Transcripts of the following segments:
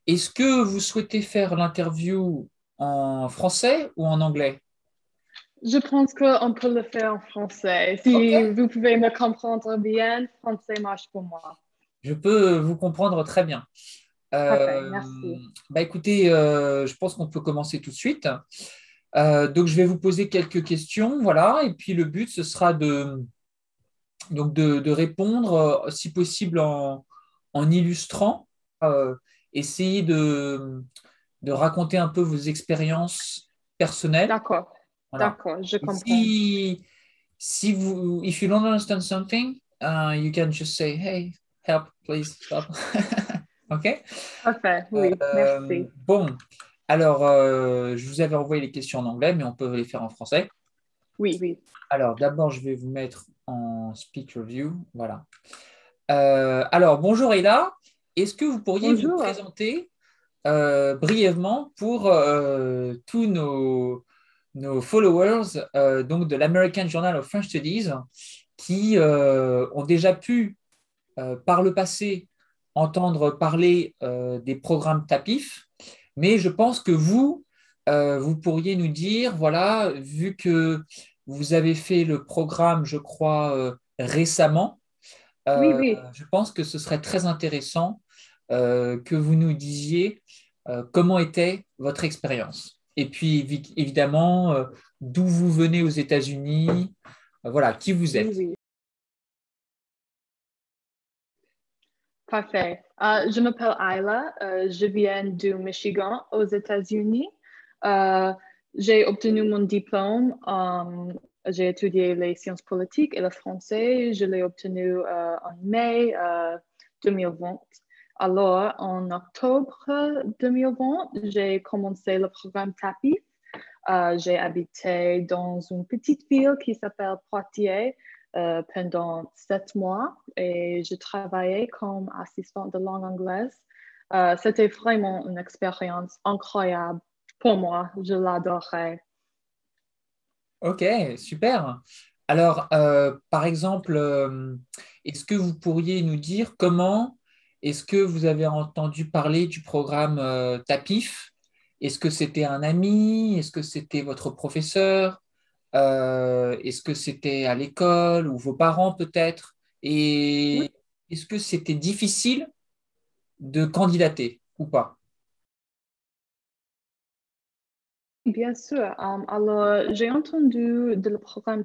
Est-ce que vous souhaitez faire l'interview en français ou en anglais? Je pense qu'on peut le faire en français. Ok. Si vous pouvez me comprendre bien, français marche pour moi. Je peux vous comprendre très bien. Parfait, Euh, merci. Écoutez, je pense qu'on peut commencer tout de suite. Donc, je vais vous poser quelques questions, voilà, et puis le but, ce sera de répondre, si possible, en illustrant, euh, essayer de raconter un peu vos expériences personnelles. D'accord, Voilà. d'accord, je Et comprends. si vous, if you don't understand something, you can just say, hey, help, please stop. OK? Parfait, oui, merci. Bon, alors, je vous avais envoyé les questions en anglais, mais on peut les faire en français. Oui, oui. Alors, d'abord, je vais vous mettre en speaker view. Voilà. Alors, bonjour Ella. Est-ce que vous pourriez vous Bonjour. présenter brièvement pour tous nos followers donc de l'American Journal of French Studies qui ont déjà pu par le passé entendre parler des programmes TAPIF, mais je pense que vous pourriez nous dire, voilà, vu que vous avez fait le programme, je crois, récemment, Oui, euh, oui. je pense que ce serait très intéressant que vous nous disiez comment était votre expérience. Et puis, évidemment, d'où vous venez aux États-Unis, voilà, qui vous Oui, êtes. oui. Parfait. Je m'appelle Ayla. Je viens du Michigan aux États-Unis. Euh, j'ai obtenu mon diplôme. J'ai étudié les sciences politiques et le français. Je l'ai obtenu en mai 2020. Alors, en octobre 2020, j'ai commencé le programme TAPI. J'ai habité dans une petite ville qui s'appelle Poitiers pendant 7 mois et je travaillais comme assistante de langue anglaise. C'était vraiment une expérience incroyable pour moi. Je l'adorais. Ok, super. Alors, par exemple, est-ce que vous pourriez nous dire comment est-ce que vous avez entendu parler du programme TAPIF? Est-ce que c'était un ami? Est-ce que c'était votre professeur? Est-ce que c'était à l'école ou vos parents peut-être? Oui, Et est-ce que c'était difficile de candidater ou pas? bien sûr. Alors, j'ai entendu de le programme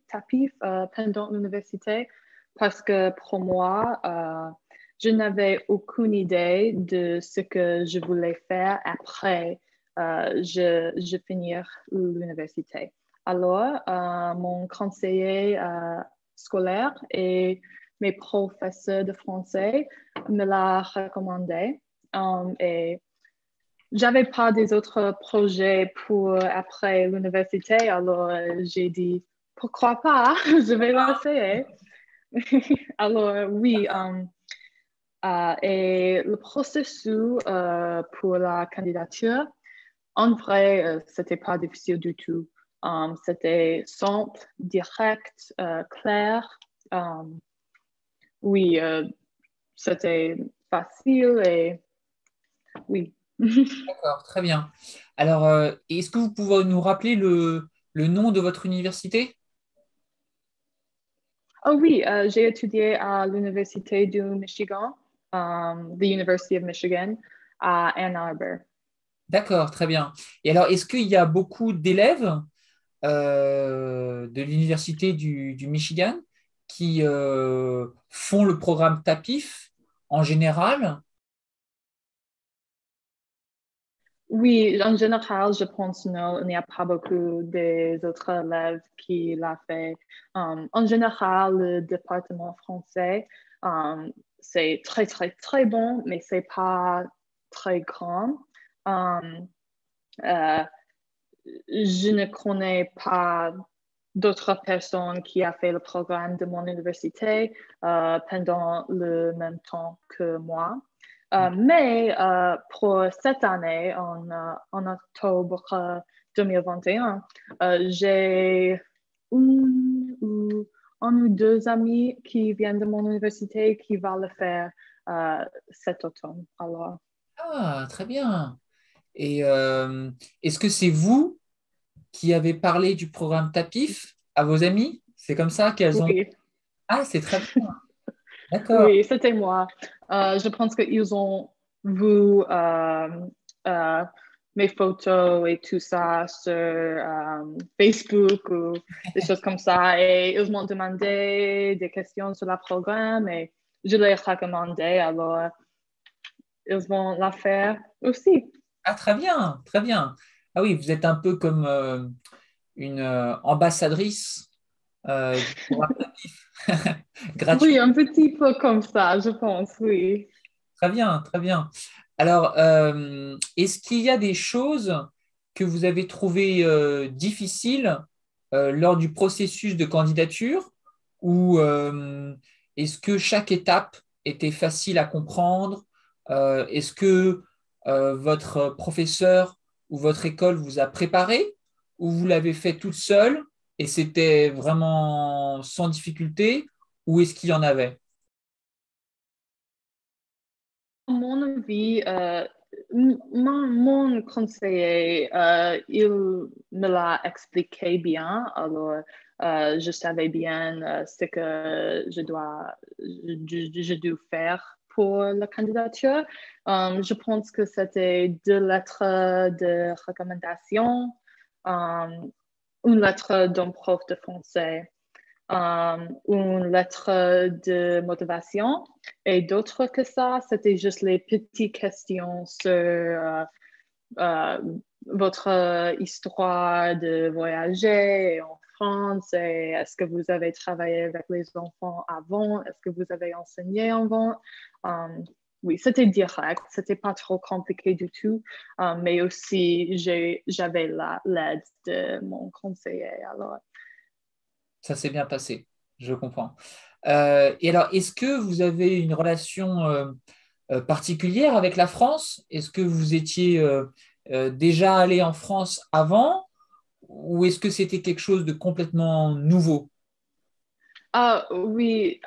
TAPIF pendant l'université parce que pour moi, je n'avais aucune idée de ce que je voulais faire après je finir l'université. Alors, mon conseiller scolaire et mes professeurs de français me l'a recommandé. Et j'avais pas des autres projets pour après l'université, alors j'ai dit pourquoi pas, je vais l'essayer. Alors oui, et le processus pour la candidature, en vrai, c'était pas difficile du tout. C'était simple, direct, clair. Um, oui, c'était facile et oui. D'accord, très bien. Alors, est-ce que vous pouvez nous rappeler le nom de votre université? Oh oui, j'ai étudié à l'Université du Michigan, the University of Michigan, à Ann Arbor. D'accord, très bien. Et alors, est-ce qu'il y a beaucoup d'élèves de l'Université du Michigan qui font le programme TAPIF en général? Oui, en général, je pense non, il n'y a pas beaucoup des autres élèves qui l'ont fait. En général, le département français, c'est très, très, très bon, mais c'est pas très grand. Um, euh, je ne connais pas d'autres personnes qui ont fait le programme de mon université pendant le même temps que moi. Mais pour cette année, en octobre 2021, j'ai un ou deux amis qui viennent de mon université qui vont le faire cet automne. Alors, Ah, très bien. Et est-ce que c'est vous qui avez parlé du programme TAPIF à vos amis? C'est comme ça qu'elles ont... Oui, Ah, c'est très bien. D'accord. oui, c'était moi. Je pense qu'ils ont vu euh, mes photos et tout ça sur Facebook ou des choses comme ça. Et ils m'ont demandé des questions sur le programme et je les ai recommandé. Alors, ils vont la faire aussi. Ah, très bien, très bien. Ah oui, vous êtes un peu comme une ambassadrice du programme TAPIF. Oui, Gratuit. un petit peu comme ça, je pense, oui. Très bien, très bien. Alors, est-ce qu'il y a des choses que vous avez trouvées difficiles lors du processus de candidature ou est-ce que chaque étape était facile à comprendre? Est-ce que votre professeur ou votre école vous a préparé ou vous l'avez fait toute seule et c'était vraiment sans difficulté ou est-ce qu'il y en avait? À mon avis, mon conseiller, il me l'a expliqué bien. Alors, je savais bien ce que je dois faire pour la candidature. Je pense que c'était deux lettres de recommandation, um, une lettre d'un prof de français, une lettre de motivation. Et d'autres que ça, c'était juste les petites questions sur euh, votre histoire de voyager en France et est-ce que vous avez travaillé avec les enfants avant? Est-ce que vous avez enseigné avant? Oui, c'était direct, c'était pas trop compliqué du tout, mais aussi j'avais l'aide de mon conseiller. Alors, Ça s'est bien passé, je comprends. Et alors, est-ce que vous avez une relation particulière avec la France? Est-ce que vous étiez déjà allé en France avant ou est-ce que c'était quelque chose de complètement nouveau? ah oui,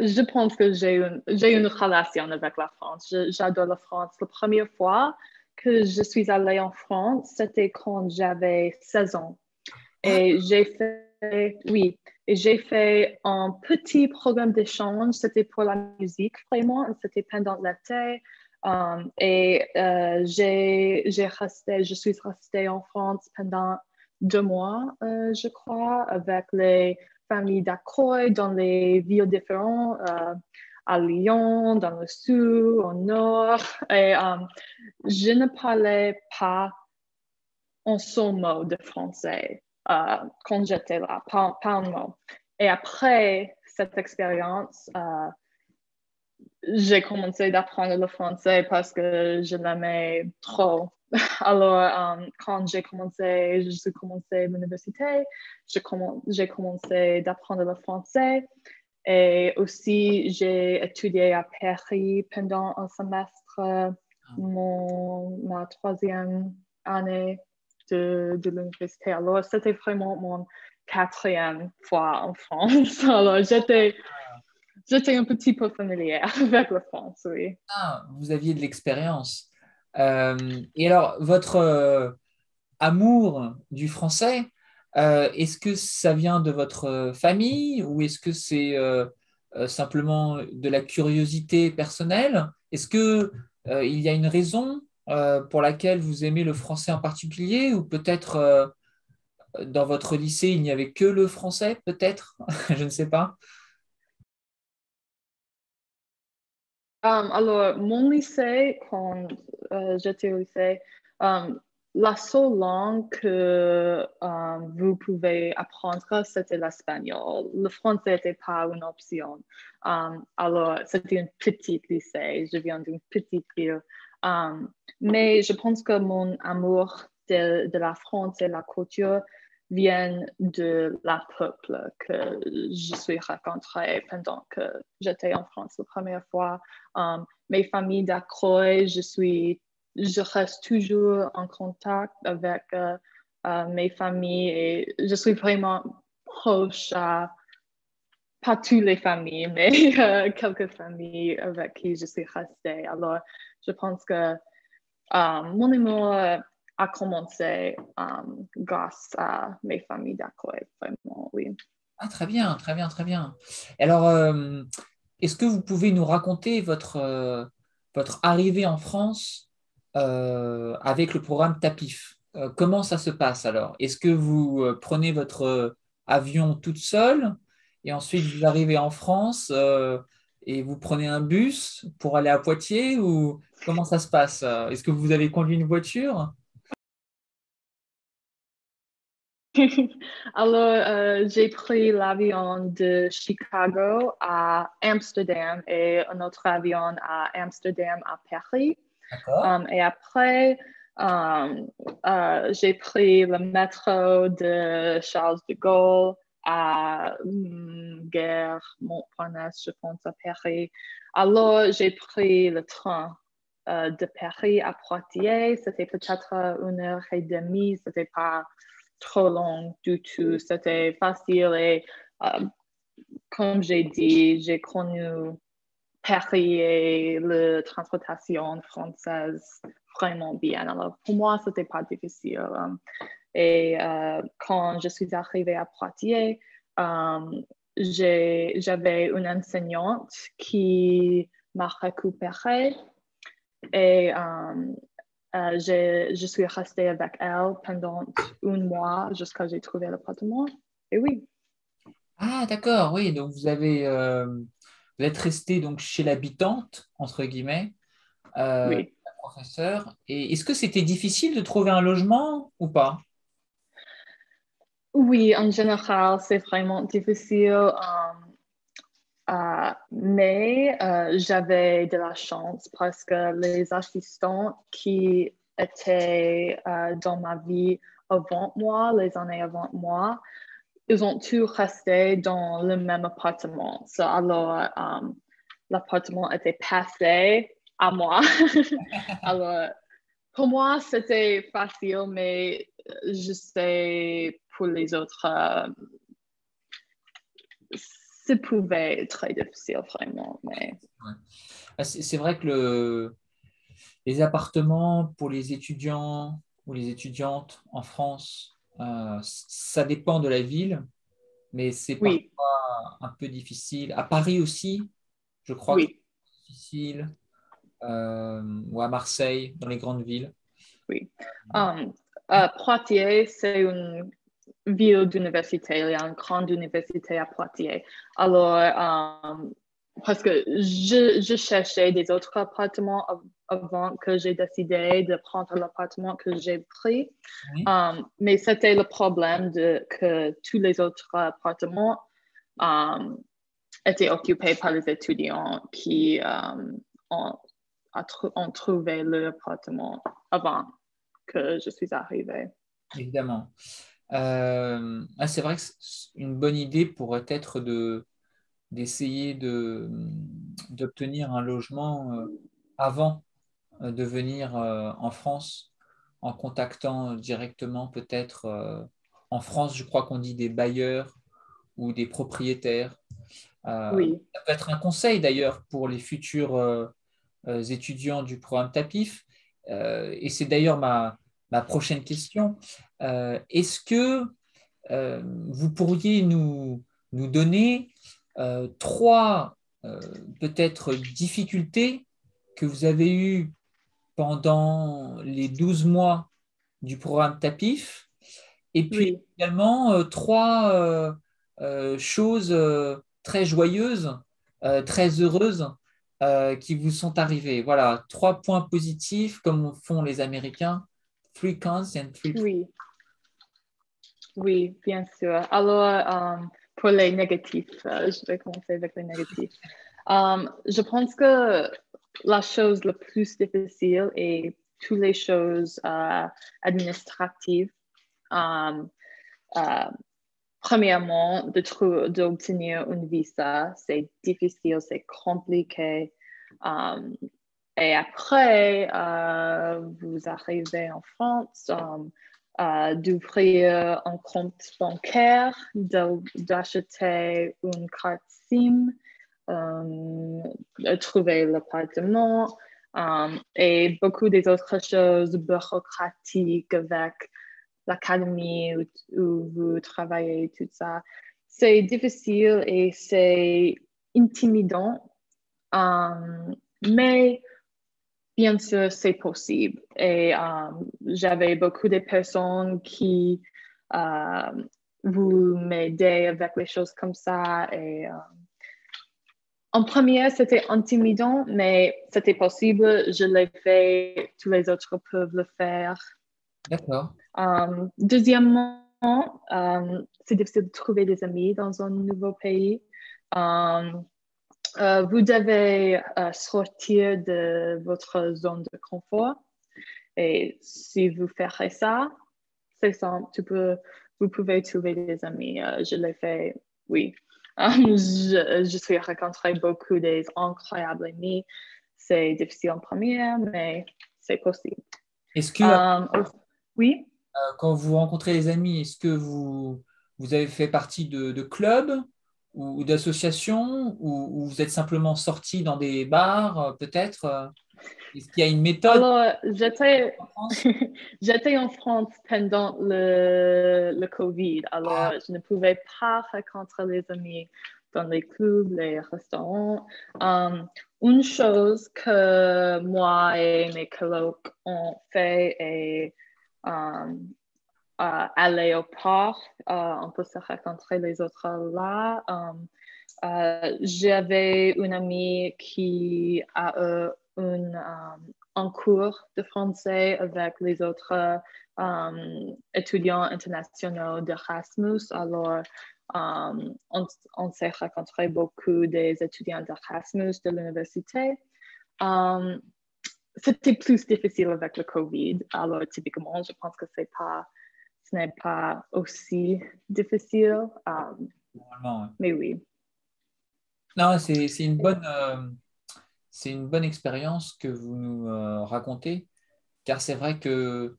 je pense que j'ai une relation avec la France. J'adore la France. La première fois que je suis allée en France, c'était quand j'avais 16 ans. Ah, Et oui, et j'ai fait un petit programme d'échange. C'était pour la musique, vraiment. C'était pendant l'été. Je suis restée en France pendant 2 mois, je crois, avec les familles d'accueil dans les villes différentes, à Lyon, dans le sud, au nord. Et je ne parlais pas en son mot de français quand j'étais là, pas un mot. Et après cette expérience, j'ai commencé d'apprendre le français parce que je l'aimais trop. Alors, quand je suis commencé l'université, j'ai commencé d'apprendre le français et aussi j'ai étudié à Paris pendant un semestre, ma troisième année de l'université. Alors, c'était vraiment mon quatrième fois en France. Alors, j'étais un petit peu familière avec la France, oui. vous aviez de l'expérience. Et alors, votre amour du français, est-ce que ça vient de votre famille ou est-ce que c'est simplement de la curiosité personnelle? Est-ce que il y a une raison pour laquelle vous aimez le français en particulier ou peut-être dans votre lycée il n'y avait que le français, peut-être? Je ne sais pas. Alors, mon lycée, quand j'étais au lycée, um, la seule langue que vous pouvez apprendre, c'était l'espagnol. Le français n'était pas une option. Alors, c'était une petite lycée. Je viens d'une petite ville. Mais je pense que mon amour de la France et la culture vient de la peuple que je suis rencontrée pendant que j'étais en France la première fois. Mes familles d'accueil, je reste toujours en contact avec mes familles et je suis vraiment proche à pas toutes les familles, mais quelques familles avec qui je suis restée. Alors, je pense que mon humour a commencé grâce à mes familles d'accueil, vraiment, oui. Ah, très bien, très bien, très bien. Alors, est-ce que vous pouvez nous raconter votre arrivée en France avec le programme TAPIF? Comment ça se passe alors? Est-ce que vous prenez votre avion toute seule et ensuite vous arrivez en France et vous prenez un bus pour aller à Poitiers ou comment ça se passe? Est-ce que vous avez conduit une voiture? Alors, j'ai pris l'avion de Chicago à Amsterdam et un autre avion à Amsterdam à Paris. D'accord. Et après, j'ai pris le métro de Charles de Gaulle à Gare Montparnasse, je pense, à Paris. Alors, j'ai pris le train de Paris à Poitiers. C'était peut-être 1 heure et demie. C'était pas trop long du tout. C'était facile et comme j'ai dit, j'ai connu Paris et la transportation française vraiment bien. Alors, pour moi, c'était pas difficile. Et quand je suis arrivée à Poitiers, j'avais une enseignante qui m'a récupérée et je suis restée avec elle pendant 1 mois jusqu'à ce que j'ai trouvé l'appartement. Et oui, Ah, d'accord, oui. Donc vous êtes resté donc chez l'habitante entre guillemets, oui. la professeure. Et est-ce que c'était difficile de trouver un logement ou pas? Oui, en général, c'est vraiment difficile. Mais j'avais de la chance parce que les assistants qui étaient dans ma vie avant moi, les années avant moi, ils ont tous resté dans le même appartement. Alors, l'appartement était passé à moi. Alors, pour moi, c'était facile, mais je sais pour les autres, ça pouvait être très difficile, vraiment. Mais Ouais. Ah, c'est vrai que les appartements pour les étudiants ou les étudiantes en France, ça dépend de la ville, mais c'est oui, parfois un peu difficile. À Paris aussi, je crois que oui, c'est difficile, ou à Marseille, dans les grandes villes. oui. Um, Poitiers, c'est une ville d'université. Il y a une grande université à Poitiers. Alors, parce que je cherchais des autres appartements avant que j'ai décidé de prendre l'appartement que j'ai pris. Oui, Mais c'était le problème que tous les autres appartements um, étaient occupés par les étudiants qui ont, ont trouvé leur appartement avant que je suis arrivée. évidemment. C'est vrai que une bonne idée pourrait être d'essayer d'obtenir un logement avant de venir en France en contactant directement peut-être en France, je crois qu'on dit des bailleurs ou des propriétaires. Oui, Ça peut être un conseil d'ailleurs pour les futurs étudiants du programme TAPIF. Et c'est d'ailleurs ma prochaine question. Est-ce que vous pourriez nous donner trois peut-être difficultés que vous avez eues pendant les 12 mois du programme TAPIF et puis oui. également trois choses très joyeuses, très heureuses qui vous sont arrivées. Voilà, trois points positifs comme font les Américains. Three cons and three pros. Oui, oui, bien sûr. Alors, pour les négatifs, je vais commencer avec les négatifs. Je pense que la chose la plus difficile est toutes les choses administratives. Um, uh, Premièrement, d'obtenir un visa, c'est difficile, c'est compliqué. Um, et après, vous arrivez en France, d'ouvrir un compte bancaire, d'acheter une carte SIM, de trouver l'appartement. Et beaucoup des autres choses bureaucratiques avec l'académie où vous travaillez, tout ça. C'est difficile et c'est intimidant, mais bien sûr, c'est possible. Et j'avais beaucoup de personnes qui vous m'aidaient avec les choses comme ça. Et en première, c'était intimidant, mais c'était possible. Je l'ai fait. Tous les autres peuvent le faire. D'accord. Deuxièmement, c'est difficile de trouver des amis dans un nouveau pays. Vous devez sortir de votre zone de confort. Et si vous ferez ça, c'est simple. Vous pouvez trouver des amis. Je l'ai fait, oui. Je suis rencontré beaucoup des incroyables amis. C'est difficile en première, mais c'est possible. Est-ce que Oui. quand vous rencontrez les amis, est-ce que vous avez fait partie de clubs ou d'associations ou vous êtes simplement sortis dans des bars, peut-être? Est-ce qu'il y a une méthode Alors, en France? j'étais en France pendant le COVID. Alors, je ne pouvais pas rencontrer les amis dans les clubs, les restaurants. Une chose que moi et mes colocs ont fait est aller au parc. On peut se rencontrer les autres là. J'avais une amie qui a eu un cours de français avec les autres étudiants internationaux d'Erasmus. Alors, on s'est rencontré beaucoup des étudiants d'Erasmus de l'université. C'était plus difficile avec le COVID. Alors, typiquement, je pense que ce n'est pas aussi difficile. Normalement, ouais. Mais oui. Non, c'est une bonne expérience que vous nous racontez, car c'est vrai que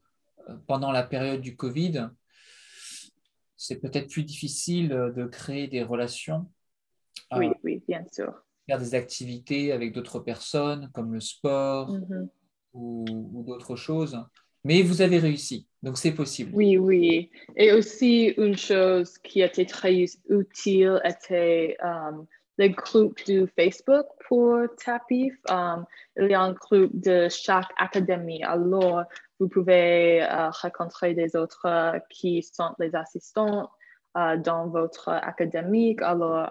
pendant la période du Covid, c'est peut-être plus difficile de créer des relations, Oui, oui, bien sûr. faire des activités avec d'autres personnes, comme le sport Mhm. ou d'autres choses. Mais vous avez réussi, donc c'est possible. Oui, oui. Et aussi, une chose qui était très utile était le groupe de Facebook pour TAPIF. Il y a un groupe de chaque académie. Alors, vous pouvez rencontrer des autres qui sont les assistants dans votre académique. Alors,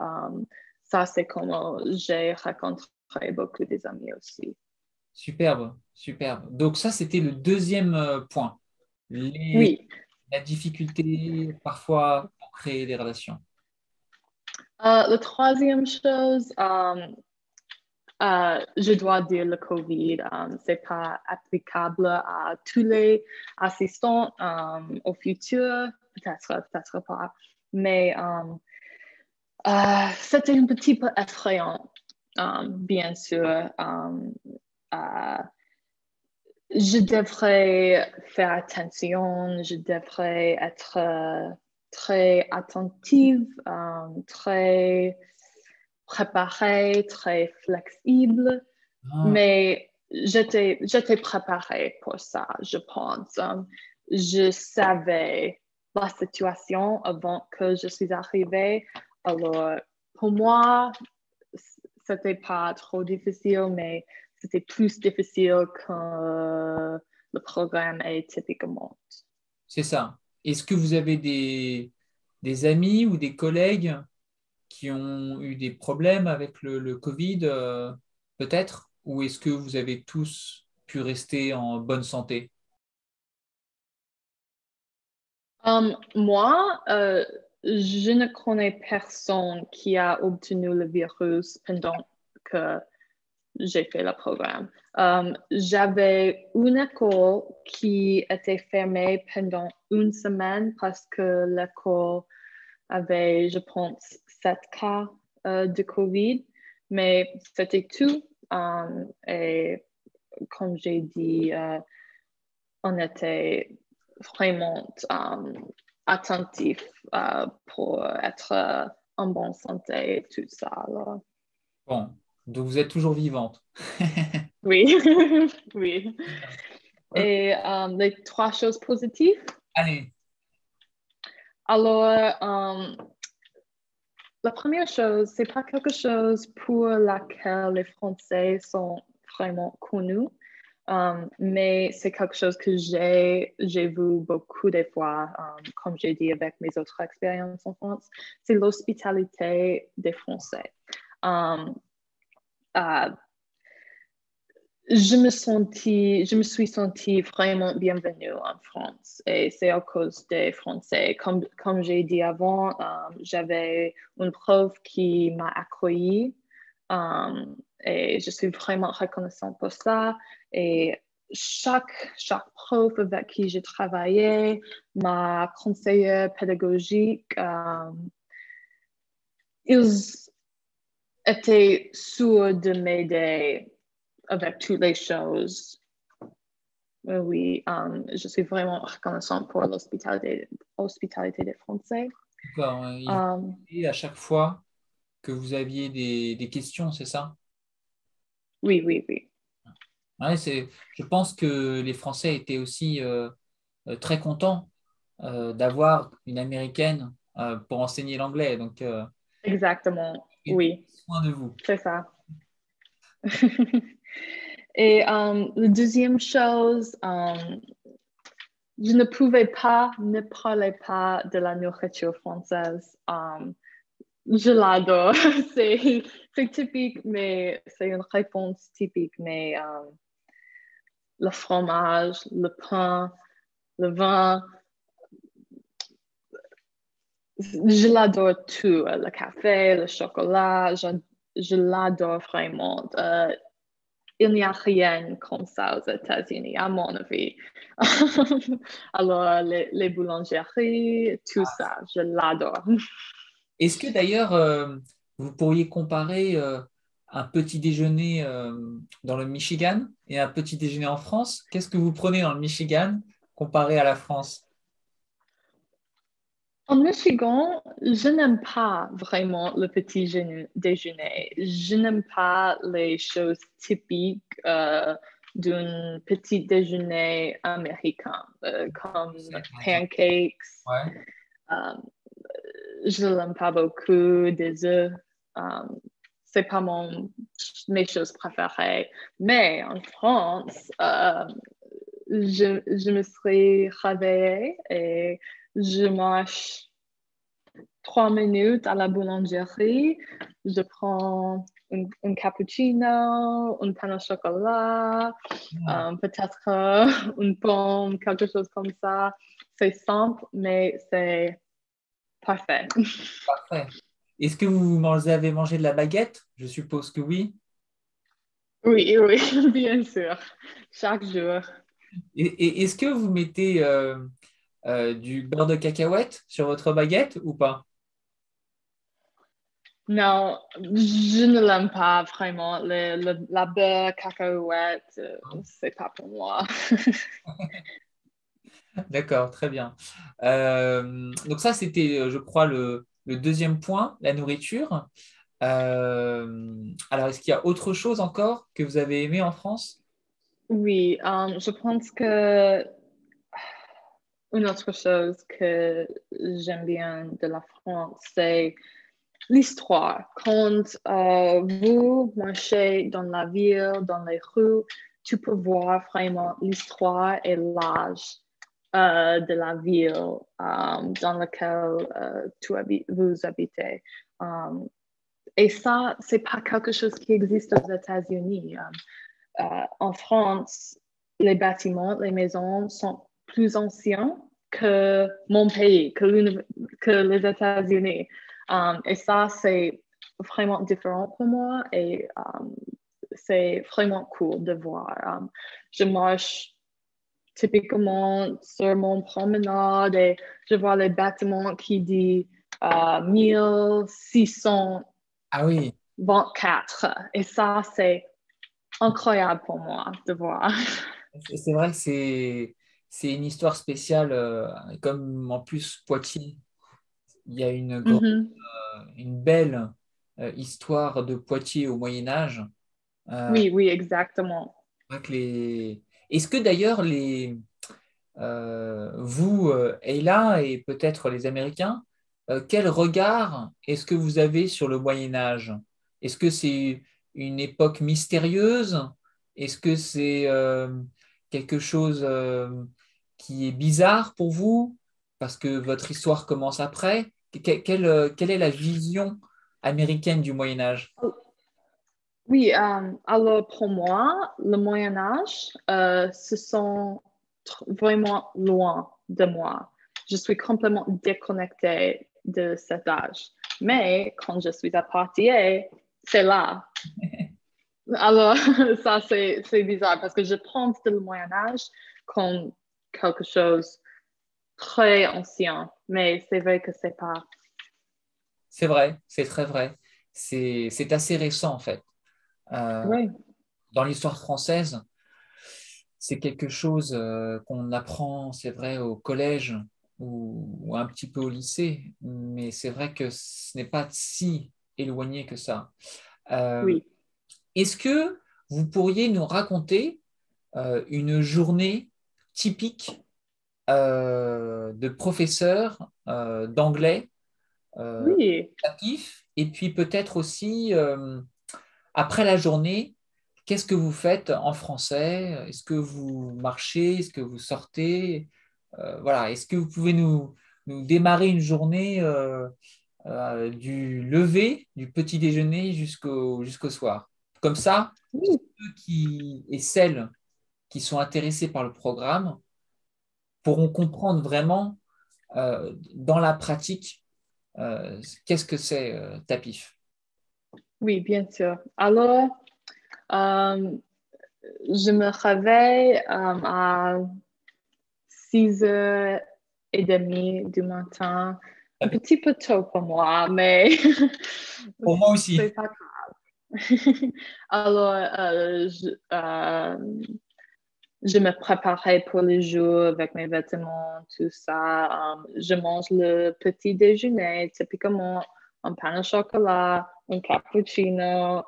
ça, c'est comment j'ai rencontré beaucoup des amis aussi. Superbe, superbe. Donc ça, c'était le deuxième point. Les- Oui. la difficulté parfois pour créer des relations. La troisième chose, je dois dire le COVID, c'est pas applicable à tous les assistants au futur, peut-être pas, mais c'était un petit peu effrayant, bien sûr. Euh, je devrais faire attention, je devrais être très attentive, très préparée, très flexible, Ah, mais j'étais préparée pour ça, je pense. Je savais la situation avant que je suis arrivée. Alors, pour moi, c'était pas trop difficile, mais c'était plus difficile que le programme est typiquement. c'est ça. Est-ce que vous avez des amis ou des collègues qui ont eu des problèmes avec le Covid, peut-être? Ou est-ce que vous avez tous pu rester en bonne santé? Moi, je ne connais personne qui a obtenu le virus pendant que j'ai fait le programme. J'avais une école qui était fermée pendant une semaine parce que l'école avait, je pense, 7 cas de COVID, mais c'était tout. Et comme j'ai dit, on était vraiment attentif pour être en bonne santé et tout ça. Alors. Bon, donc vous êtes toujours vivante. Oui, oui. Et les trois choses positives. Allez, Alors, la première chose, c'est pas quelque chose pour laquelle les Français sont vraiment connus, mais c'est quelque chose que j'ai vu beaucoup de fois, comme j'ai dit avec mes autres expériences en France, c'est l'hospitalité des Français. Um, uh, je me suis sentie vraiment bienvenue en France et c'est à cause des Français. Comme j'ai dit avant, j'avais une prof qui m'a accueillie et je suis vraiment reconnaissante pour ça. Et chaque prof avec qui j'ai travaillé, ma conseillère pédagogique, ils étaient sûrs de m'aider avec toutes les choses. Oui, je suis vraiment reconnaissante pour l'hospitalité des Français. d'accord, il vous Um, dit à chaque fois que vous aviez des questions, c'est ça? oui, oui, oui. Ouais, je pense que les Français étaient aussi très contents d'avoir une Américaine pour enseigner l'anglais. Donc, Exactement, ils prennent oui, soin de vous. c'est ça. Et la deuxième chose, je ne pouvais pas ne parler pas de la nourriture française. Je l'adore. C'est typique, mais c'est une réponse typique. Mais le fromage, le pain, le vin, je l'adore tout. Le café, le chocolat, je l'adore vraiment. Il n'y a rien comme ça aux États-Unis, à mon avis. Alors, les boulangeries, tout ça, je l'adore. Est-ce que d'ailleurs, vous pourriez comparer un petit déjeuner dans le Michigan et un petit déjeuner en France? Qu'est-ce que vous prenez dans le Michigan comparé à la France? En Michigan, je n'aime pas vraiment le petit déjeuner. Je n'aime pas les choses typiques d'un petit déjeuner américain, comme C'est, par exemple. pancakes. Ouais. Euh, je n'aime pas beaucoup des œufs. Euh, c'est pas mes choses préférées. Mais en France, je me serais réveillée et je mange 3 minutes à la boulangerie. Je prends un cappuccino, un pain au chocolat, Hmm, peut-être une pomme, quelque chose comme ça. C'est simple, mais c'est parfait. parfait. Est-ce que avez mangé de la baguette? Je suppose que oui. Oui, oui, bien sûr. Chaque jour. Et est-ce que vous mettez du beurre de cacahuète sur votre baguette ou pas? Non, je ne l'aime pas vraiment. La beurre cacahuète, c'est pas pour moi. D'accord, très bien. Donc ça, c'était, je crois, le deuxième point, la nourriture. Alors, est-ce qu'il y a autre chose encore que vous avez aimé en France? Oui, je pense que une autre chose que j'aime bien de la France, c'est l'histoire. Quand vous marchez dans la ville, dans les rues, tu peux voir vraiment l'histoire et l'âge de la ville dans laquelle vous habitez. Um, et ça, c'est pas quelque chose qui existe aux États-Unis. En France, les bâtiments, les maisons sont plus anciens que mon pays, que les États-Unis. Et ça, c'est vraiment différent pour moi et c'est vraiment cool de voir. Je marche typiquement sur mon promenade et je vois les bâtiments qui disent 1624. Ah oui, Et ça, c'est incroyable pour moi de voir. c'est vrai que c'est une histoire spéciale, comme en plus Poitiers, il y a Mhm. une belle histoire de Poitiers au Moyen Âge. Oui, oui, exactement. Est-ce que d'ailleurs vous, Ayla, et peut-être les Américains, quel regard est-ce que vous avez sur le Moyen Âge? Est-ce que c'est une époque mystérieuse? Est-ce que c'est quelque chose qui est bizarre pour vous parce que votre histoire commence après? Quelle est la vision américaine du Moyen Âge? Oui, alors pour moi, le Moyen Âge, se sont vraiment loin de moi. Je suis complètement déconnectée de cet âge. Mais quand je suis à Poitiers, c'est là. Alors, ça, c'est bizarre parce que je pense que le Moyen Âge comme quelque chose très ancien, mais c'est vrai que c'est pas. C'est vrai, c'est très vrai. C'est assez récent en fait. Euh, Oui, dans l'histoire française, c'est quelque chose qu'on apprend, c'est vrai, au collège ou un petit peu au lycée, mais c'est vrai que ce n'est pas si éloigné que ça. Euh, oui. Est-ce que vous pourriez nous raconter une journée typique de professeur d'anglais Oui, actif, et puis peut-être aussi après la journée, qu'est-ce que vous faites en français? Est-ce que vous marchez? Est-ce que vous sortez? Voilà. Est-ce que vous pouvez nous démarrer une journée du lever, du petit déjeuner jusqu'au soir? Comme ça, oui, ceux qui et celles qui sont intéressés par le programme pourront comprendre vraiment dans la pratique qu'est-ce que c'est Tapif. oui, bien sûr. Alors, euh, je me réveille à 6h30 du matin. Un petit peu tôt pour moi, mais Pour moi c'est aussi. pas grave. Alors, je me préparais pour le jour avec mes vêtements, tout ça. Je mange le petit déjeuner, typiquement un pain au chocolat, un cappuccino,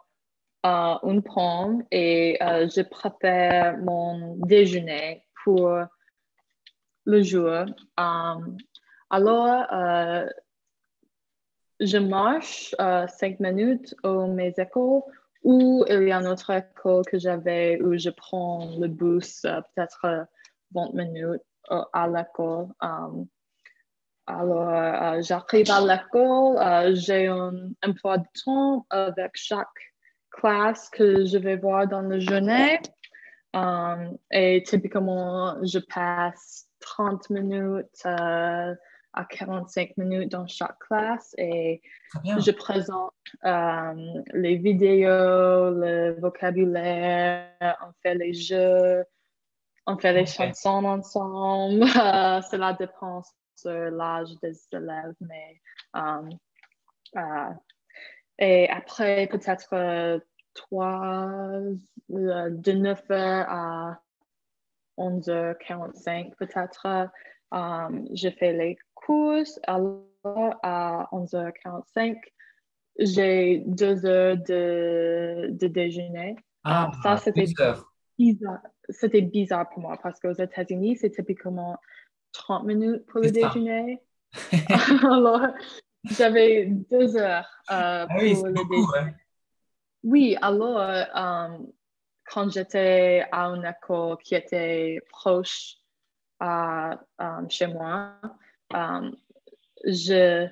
une pomme et je prépare mon déjeuner pour le jour. Alors, je marche 5 minutes à mes écoles ou il y a une autre école que j'avais où je prends le bus peut-être 20 minutes à l'école. Alors, j'arrive à l'école, j'ai un emploi de temps avec chaque classe que je vais voir dans la journée. Et typiquement, je passe 30 minutes à 45 minutes dans chaque classe et Très je bien. présente les vidéos, le vocabulaire, on fait les jeux, on fait les Ok. chansons ensemble. Cela dépend sur l'âge des élèves, mais euh, euh, et après peut-être de 9h à 11h45 peut-être. Je fais les courses. Alors, à 11h45, j'ai 2 heures de déjeuner. Ah, Ça, 2 heures. bizarre. C'était bizarre pour moi parce qu'aux États-Unis, c'est typiquement 30 minutes pour le C'est ça. déjeuner. Alors, j'avais 2 heures Ah oui, pour c'est le beaucoup, déjeuner. ouais. Oui, alors, quand j'étais à une école qui était proche chez moi, euh, je,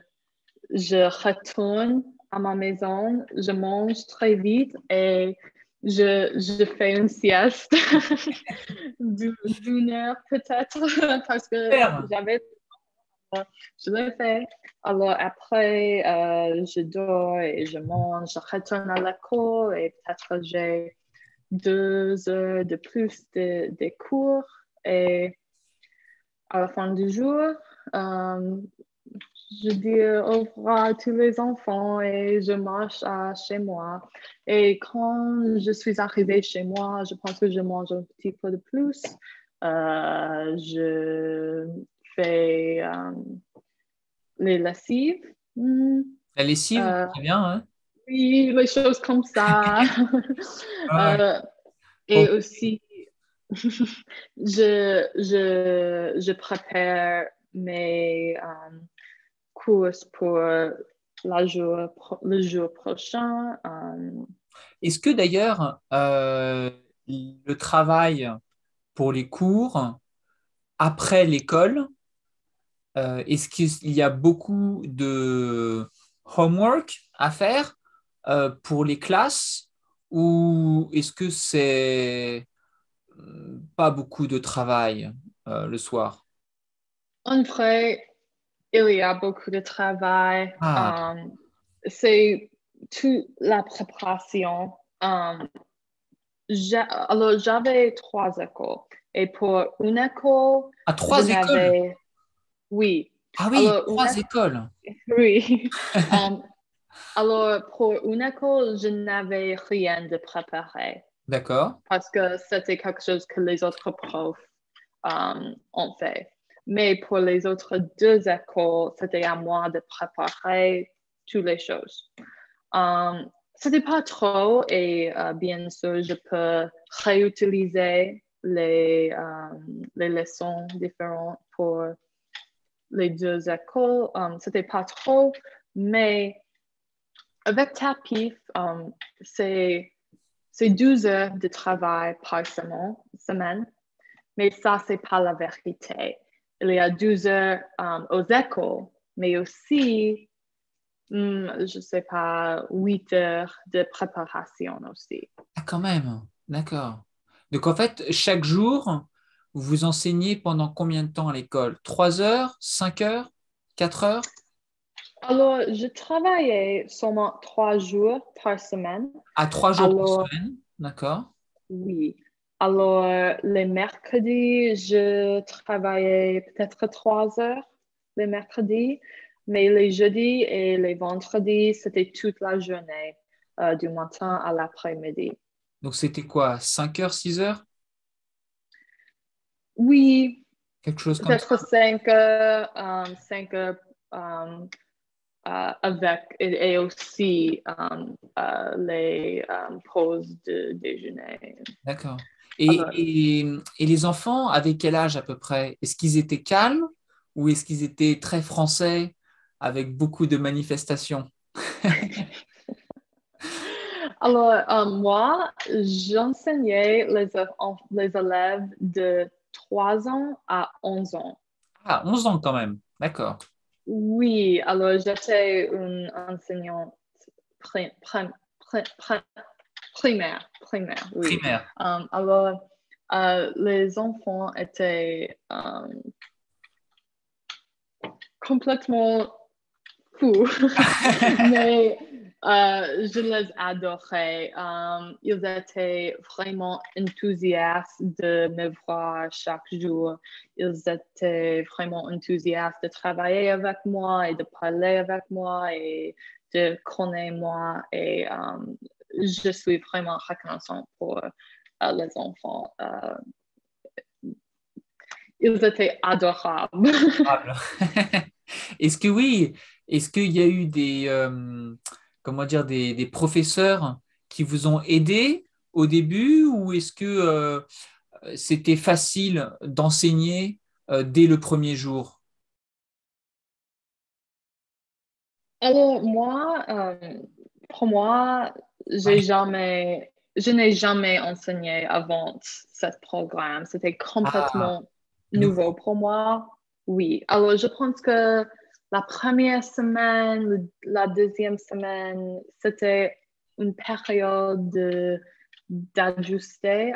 je retourne à ma maison, je mange très vite et je fais une sieste d'une heure peut-être parce que Super. j'avais je l'ai fait. Alors après, je dors et je mange, je retourne à l'école et peut-être j'ai 2 heures de plus de cours. Et à la fin du jour, euh, je dis au revoir à tous les enfants et je marche à chez moi. Et quand je suis arrivée chez moi, je pense que je mange un petit peu de plus. Je fais les lessives. La lessive, Euh, très bien, hein. Oui, les choses comme ça. Ouais. Euh, et Bon. aussi, je prépare mes courses pour le jour prochain. Est-ce que d'ailleurs, le travail pour les cours après l'école, est-ce qu'il y a beaucoup de homework à faire pour les classes ou est-ce que c'est pas beaucoup de travail le soir? En vrai, il y a beaucoup de travail. Ah, C'est toute la préparation. Alors, j'avais trois écoles. Et pour une école, à je trois écoles. n'avais, oui. Ah oui, Alors, trois écoles. oui. Um, alors, pour une école, je n'avais rien de préparé D'accord. parce que c'était quelque chose que les autres profs ont fait. Mais pour les autres deux écoles, c'était à moi de préparer toutes les choses. C'était pas trop et bien sûr, je peux réutiliser les leçons différentes pour les deux écoles. C'était pas trop, mais avec TAPIF, c'est 12 heures de travail par semaine, mais ça, c'est pas la vérité. Il y a 12 heures aux écoles, mais aussi je sais pas, 8 heures de préparation aussi. Ah, quand même. D'accord. Donc en fait, chaque jour, vous enseignez pendant combien de temps à l'école? 3 heures, 5 heures, 4 heures? Alors, je travaillais seulement 3 jours par semaine. À 3 jours par Alors, semaine. D'accord. oui. Alors, les mercredis, je travaillais peut-être 3 heures les mercredis, mais les jeudis et les vendredis, c'était toute la journée, du matin à l'après-midi. Donc c'était quoi? 5 heures, 6 heures? Oui, Quelque chose comme ça? peut-être 5 heures, 5 heures avec et aussi les pauses de déjeuner. D'accord. Alors, Et les enfants, avec quel âge à peu près? Est-ce qu'ils étaient calmes ou est-ce qu'ils étaient très français avec beaucoup de manifestations? moi, j'enseignais les élèves de 3 ans à 11 ans. Ah, 11 ans quand même. D'accord. Oui, alors j'étais une enseignante pri- prim- pri- primaire, oui. Primaire. Alors, les enfants étaient complètement fous, mais je les adorais. Ils étaient vraiment enthousiastes de me voir chaque jour. Ils étaient vraiment enthousiastes de travailler avec moi et de parler avec moi et de connaître moi. Et je suis vraiment reconnaissante pour les enfants. Ils étaient adorables. Adorable. Est-ce que oui, est-ce qu'il y a eu des, comment dire, des professeurs qui vous ont aidé au début ou est-ce que c'était facile d'enseigner dès le premier jour? Alors, moi, pour moi, Ouais. je n'ai jamais enseigné avant ce programme. C'était Ah, complètement nouveau nouveau. pour moi. Oui. Alors, je pense que la première semaine, la deuxième semaine, c'était une période ajuster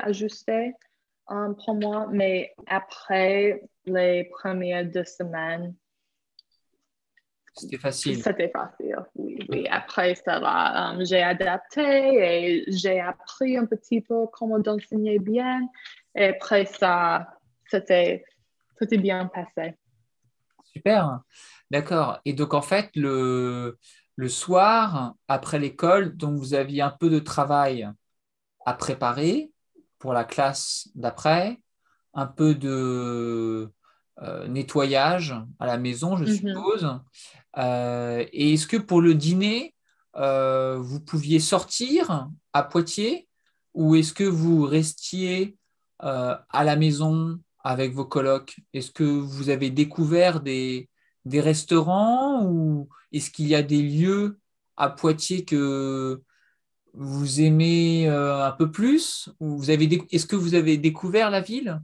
pour moi. Mais après les premières 2 semaines, C'était facile. c'était facile, oui, oui. Après ça va, j'ai adapté et j'ai appris un petit peu comment enseigner bien. Et après ça, c'était, c'était bien passé. Super. D'accord. Et donc, en fait, le soir, après l'école, donc vous aviez un peu de travail à préparer pour la classe d'après, un peu de nettoyage à la maison, je Mhm. suppose. Et est-ce que pour le dîner, vous pouviez sortir à Poitiers ou est-ce que vous restiez à la maison avec vos colocs? Est-ce que vous avez découvert des restaurants ou est-ce qu'il y a des lieux à Poitiers que vous aimez un peu plus? Ou est-ce que vous avez découvert la ville?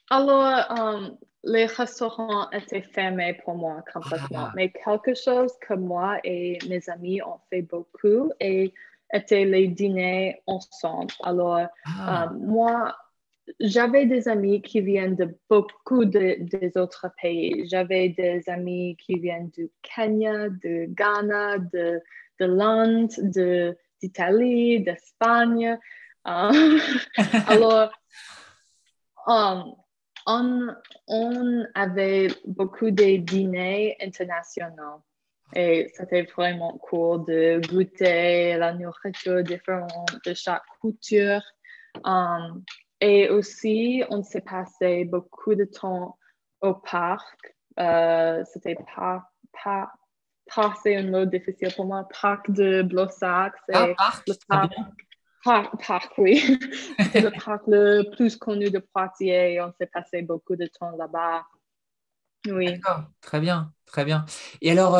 Alors, les restaurants étaient fermés pour moi complètement, Ah, mais quelque chose que moi et mes amis ont fait beaucoup et étaient les dîners ensemble. Alors, ah, moi, j'avais des amis qui viennent de beaucoup des autres pays. J'avais des amis qui viennent du Kenya, de Ghana, de l'Inde, d'Italie, d'Espagne. Euh, alors, Um, on, on avait beaucoup de dîners internationaux et c'était vraiment cool de goûter la nourriture différente de chaque culture. Um, et aussi, on s'est passé beaucoup de temps au parc. C'était c'est un mot difficile pour moi, parc de Blossac, ah, c'est parc, le très parc. bien. Parc, oui. C'était le parc le plus connu de Poitiers. On s'est passé beaucoup de temps là-bas. Oui. D'accord, très bien, très bien. Et alors,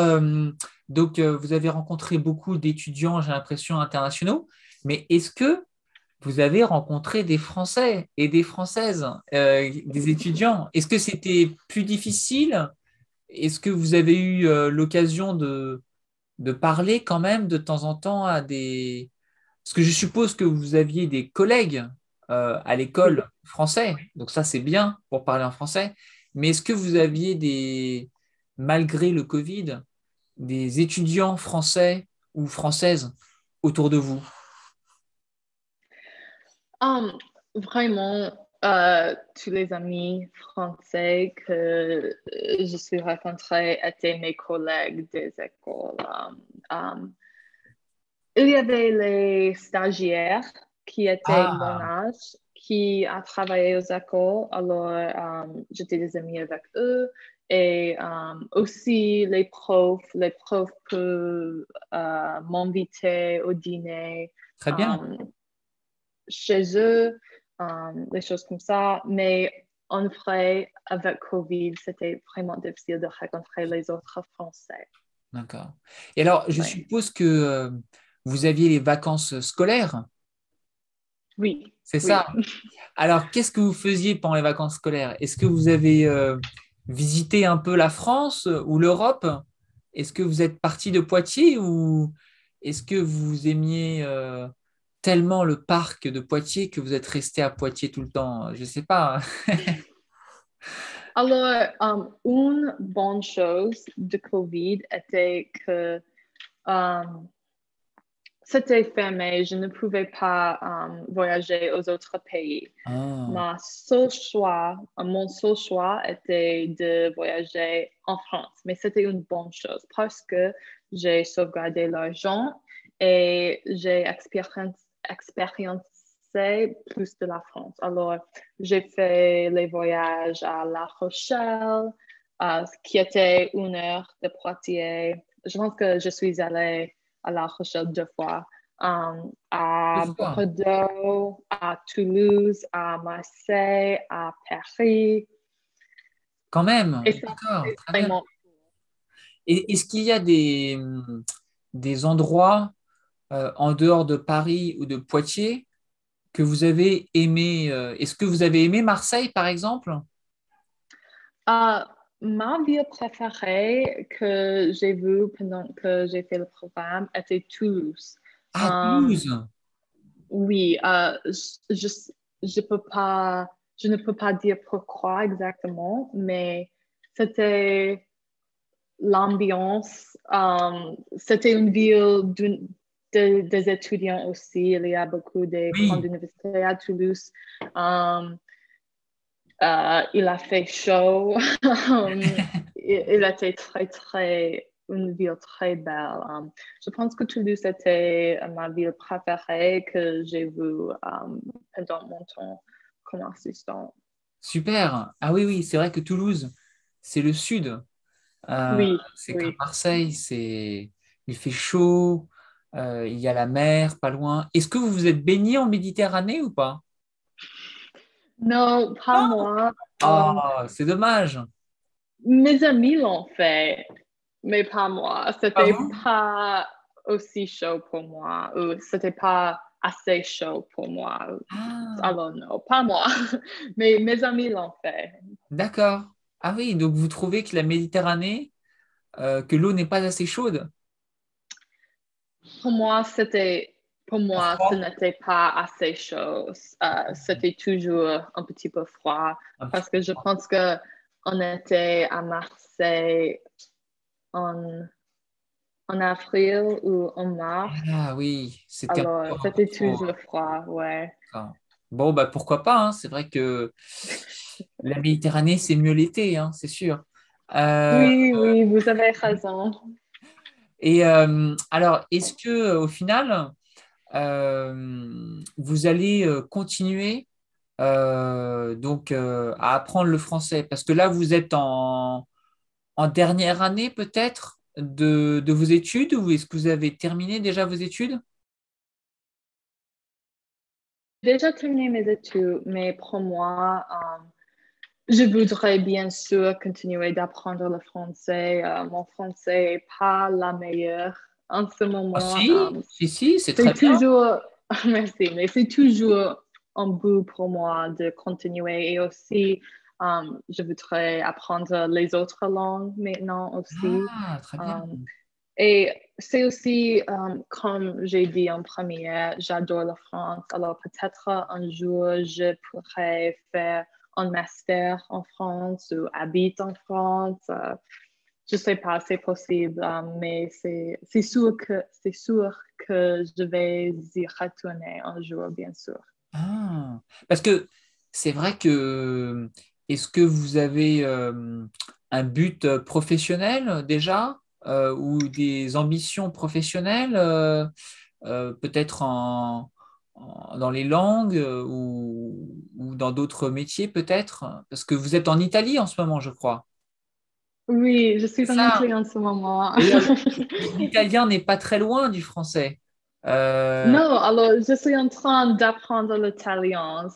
donc, vous avez rencontré beaucoup d'étudiants, j'ai l'impression, internationaux, mais est-ce que vous avez rencontré des Français et des Françaises, des étudiants? Est-ce que c'était plus difficile? Est-ce que vous avez eu l'occasion de parler quand même de temps en temps à des... Parce que je suppose que vous aviez des collègues à Oui. l'école français, donc ça c'est bien pour parler en français, mais est-ce que vous aviez des, malgré le Covid, des étudiants français ou françaises autour de vous? Um, Vraiment, tous les amis français que je suis rencontrés étaient mes collègues des écoles. Il y avait les stagiaires qui étaient mon Ah, âge, qui a travaillé aux écoles. Alors, j'étais des amis avec eux. Et aussi les profs peuvent m'inviter au dîner très bien. euh, chez eux, des choses comme ça. Mais en vrai, avec Covid, c'était vraiment difficile de rencontrer les autres Français. D'accord. Et alors, je Ouais. suppose que vous aviez les vacances scolaires, Oui, c'est oui. ça? Alors, qu'est-ce que vous faisiez pendant les vacances scolaires? Est-ce que vous avez visité un peu la France ou l'Europe? Est-ce que vous êtes parti de Poitiers ou est-ce que vous aimiez tellement le parc de Poitiers que vous êtes resté à Poitiers tout le temps? Je ne sais pas. Alors, une bonne chose de COVID était que um, c'était fermé. Je ne pouvais pas voyager aux autres pays. Ah, Mon seul choix était de voyager en France. Mais c'était une bonne chose parce que j'ai sauvegardé l'argent et j'ai expériencé plus de la France. Alors, j'ai fait les voyages à La Rochelle, qui était 1 heure de Poitiers. Je pense que je suis allée à La Rochelle 2 fois. deux À fois. Bordeaux, à Toulouse, à Marseille, à Paris. Quand même, Et ça, d'accord, c'est très bien. vraiment. Et est-ce qu'il y a des endroits en dehors de Paris ou de Poitiers que vous avez aimé? Est-ce que vous avez aimé Marseille, par exemple? Euh, Ma ville préférée que j'ai vue pendant que j'ai fait le programme était Toulouse. Ah, Euh, Toulouse. oui, je ne peux pas dire pourquoi exactement, mais c'était l'ambiance. C'était une ville des étudiants aussi. Il y a beaucoup de grandes Oui, universités à Toulouse. Um, il a fait chaud. Il était une ville très belle. Je pense que Toulouse était ma ville préférée que j'ai vue pendant mon temps comme assistant. super. Ah oui, oui, c'est vrai que Toulouse, c'est le sud. Euh, Oui, c'est comme oui, Marseille, il fait chaud, Il y a la mer pas loin. Est-ce que vous vous êtes baigné en Méditerranée ou pas? Non, pas moi. Ah, c'est dommage. Mes amis l'ont fait, mais pas moi. Pas C'était vous? pas aussi chaud pour moi, ou c'était pas assez chaud pour moi. Ah, Alors non, pas moi. Mais mes amis l'ont fait. d'accord. Ah oui, donc vous trouvez que la Méditerranée, que l'eau n'est pas assez chaude? Pour moi, pour moi, ce Froid? n'était pas assez chaud. C'était toujours un petit peu froid Un petit parce que je peu. pense que on était à Marseille en, en avril ou en mars. Ah oui, c'était Alors, encore un peu c'était trop. toujours froid, ouais. Enfin, bon, bah pourquoi pas, hein. C'est vrai que la Méditerranée, c'est mieux l'été, hein, c'est sûr. Euh, Oui, oui, vous avez raison. et alors, est-ce que au final, vous allez continuer à apprendre le français? Parce que là, vous êtes en dernière année peut-être de vos études, ou est-ce que vous avez terminé déjà vos études? J'ai déjà terminé mes études, mais pour moi, je voudrais bien sûr continuer d'apprendre le français. Mon français n'est pas la meilleure en ce Ah moment. si, si, si, c'est C'est très bien. toujours, merci, mais c'est toujours un but pour moi de continuer. Et aussi, je voudrais apprendre les autres langues maintenant aussi. Ah, très bien. Um, et c'est aussi, comme j'ai dit en premier, j'adore la France. Alors peut-être un jour, je pourrais faire un master en France ou habite en France. Je ne sais pas, c'est possible, mais c'est sûr que je vais y retourner un jour, bien sûr. Ah, parce que c'est vrai que est-ce que vous avez un but professionnel déjà ou des ambitions professionnelles peut-être dans les langues ou dans d'autres métiers peut-être? Parce que vous êtes en Italie en ce moment, je crois. Oui, je C'est suis en ça. Italie en ce moment. D'ailleurs, l'italien n'est pas très loin du français. Euh, Non, alors je suis en train d'apprendre l'italien.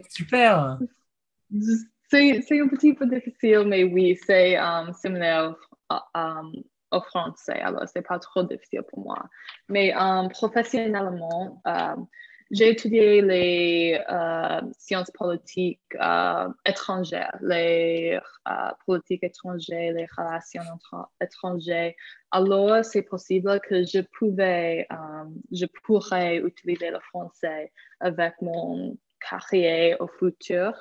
super. C'est un petit peu difficile, mais oui, c'est similaire au français, alors c'est pas trop difficile pour moi. Mais professionnellement, j'ai étudié les sciences politiques étrangères, les politiques étrangères, les relations étrangères. Alors, c'est possible que je pourrais utiliser le français avec mon carrière au futur.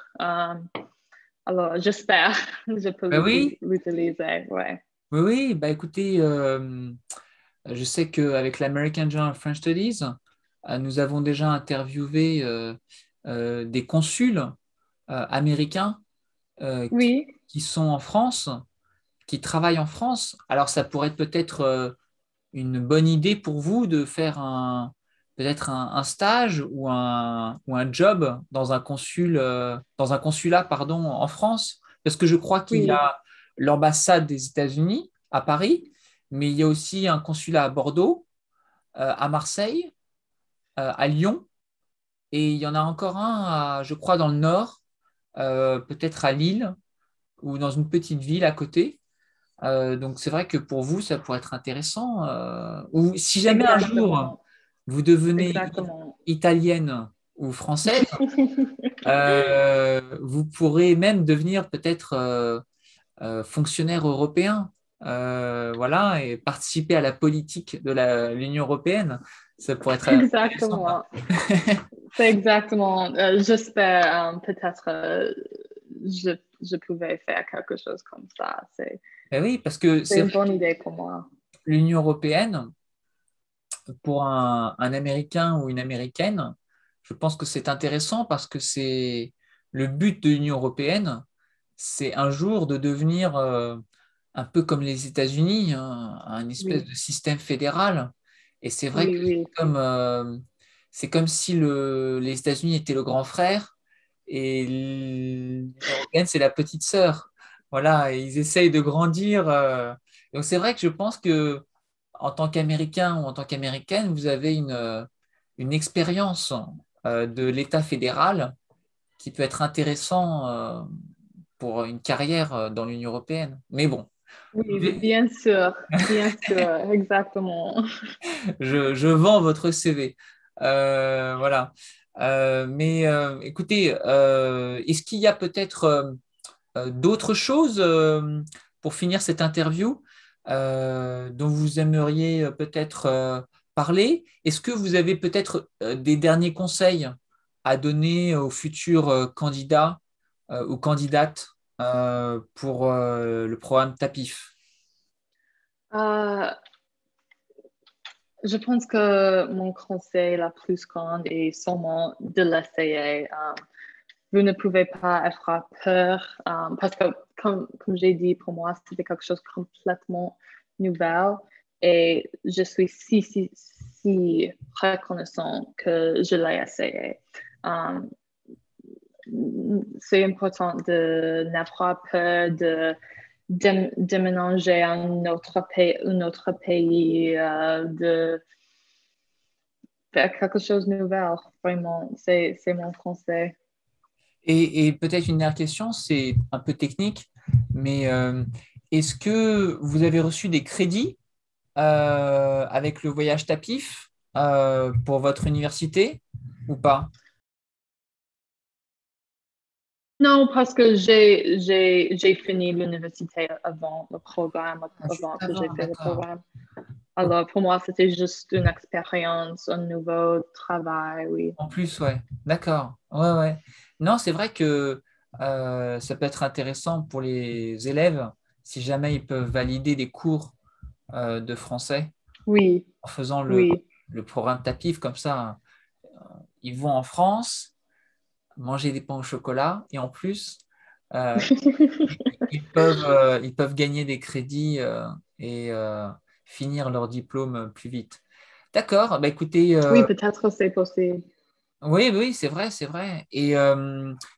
Alors, j'espère que je peux Ben oui, l'utiliser. Ouais. oui, oui. Bah écoutez, je sais qu'avec l'American Journal of French Studies, nous avons déjà interviewé des consuls américains Oui, qui sont en France, qui travaillent en France. Alors, ça pourrait être peut-être une bonne idée pour vous de faire peut-être un stage ou un job dans un consulat, pardon, en France, parce que je crois qu'il y oui, a l'ambassade des États-Unis à Paris, mais il y a aussi un consulat à Bordeaux, à Marseille, à Lyon, et il y en a encore un, je crois, dans le nord, peut-être à Lille ou dans une petite ville à côté. Donc c'est vrai que pour vous, ça pourrait être intéressant. Ou si jamais un jour exactement, vous devenez exactement. italienne ou française, vous pourrez même devenir peut-être fonctionnaire européen, voilà, et participer à la politique de l'Union européenne. Ça pourrait être très sympa. Exactement. C'est exactement. J'espère peut-être je pouvais faire quelque chose comme ça. Ben oui, parce que C'est c'est une vrai bonne que idée pour moi. l'Union européenne, pour un Américain ou une Américaine, je pense que c'est intéressant parce que c'est le but de l'Union européenne, c'est un jour de devenir un peu comme les États-Unis, hein, un espèce Oui, de système fédéral. Et c'est vrai que oui, oui. c'est comme si les États-Unis étaient le grand frère et l'Union européenne, c'est la petite sœur. Voilà, et ils essayent de grandir. Donc c'est vrai que je pense que en tant qu'Américain ou en tant qu'Américaine, vous avez une expérience de l'État fédéral qui peut être intéressant pour une carrière dans l'Union européenne. Mais bon, Oui, bien sûr, exactement. je vends votre CV. Voilà. Mais écoutez, est-ce qu'il y a peut-être d'autres choses pour finir cette interview dont vous aimeriez peut-être parler? Est-ce que vous avez peut-être des derniers conseils à donner aux futurs candidats ou candidates pour le programme TAPIF? Euh, je pense que mon conseil la plus grande est sûrement de l'essayer. Vous ne pouvez pas avoir peur parce que, comme j'ai dit, pour moi, c'était quelque chose de complètement nouvel et je suis si reconnaissant que je l'ai essayé. Um, c'est important de n'avoir peur de déménager à un autre pays, de faire quelque chose de nouvel. Vraiment, c'est mon conseil. Et peut-être une dernière question, c'est un peu technique, mais est-ce que vous avez reçu des crédits avec le voyage TAPIF pour votre université ou pas? Non, parce que j'ai fini l'université avant le programme, Ah, juste avant que j'ai avant, fait le d'accord. programme. Ok. Alors, pour moi, c'était juste une expérience, un nouveau travail, oui. En plus, ouais, d'accord. Ouais, ouais. Non, c'est vrai que ça peut être intéressant pour les élèves si jamais ils peuvent valider des cours de français Oui, en faisant oui. le programme TAPIF comme ça. Ils vont en France manger des pains au chocolat et en plus, euh, ils peuvent gagner des crédits et finir leur diplôme plus vite. D'accord, bah écoutez, Oui, peut-être c'est possible. oui, oui, c'est vrai, c'est vrai. Et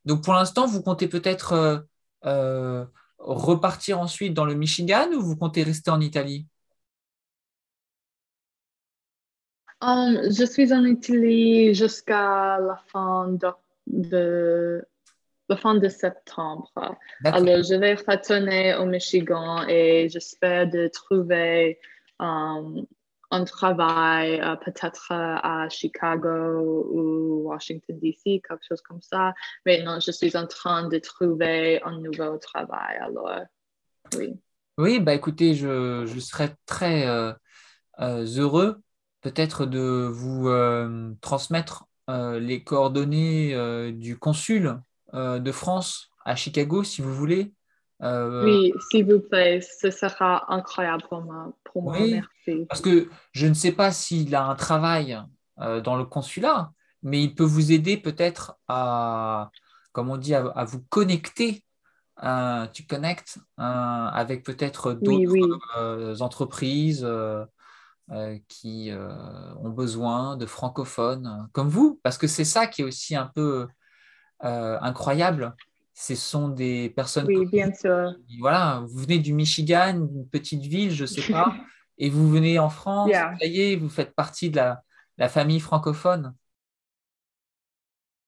donc pour l'instant, vous comptez peut-être euh, repartir ensuite dans le Michigan ou vous comptez rester en Italie? Je suis en Italie jusqu'à de, la fin de septembre. D'accord. Alors, je vais retourner au Michigan et j'espère de trouver un travail peut-être à Chicago ou Washington, D.C., quelque chose comme ça. Maintenant, je suis en train de trouver un nouveau travail. Alors, oui. Oui, bah écoutez, je serais très heureux peut-être de vous transmettre les coordonnées du consul de France à Chicago, si vous voulez. Euh, Oui, s'il vous plaît, ce sera incroyable pour moi. oui, Merci. parce que je ne sais pas s'il a un travail dans le consulat, mais il peut vous aider peut-être à, comme on dit, à vous connecter, tu connectes avec peut-être Oui, d'autres oui. entreprises qui ont besoin de francophones comme vous, parce que c'est ça qui est aussi un peu incroyable. Ce sont des personnes comme Oui, bien sûr. voilà, vous venez du Michigan, une petite ville, je ne sais pas, et vous venez en France, Yeah. ça y est, vous faites partie de la famille francophone.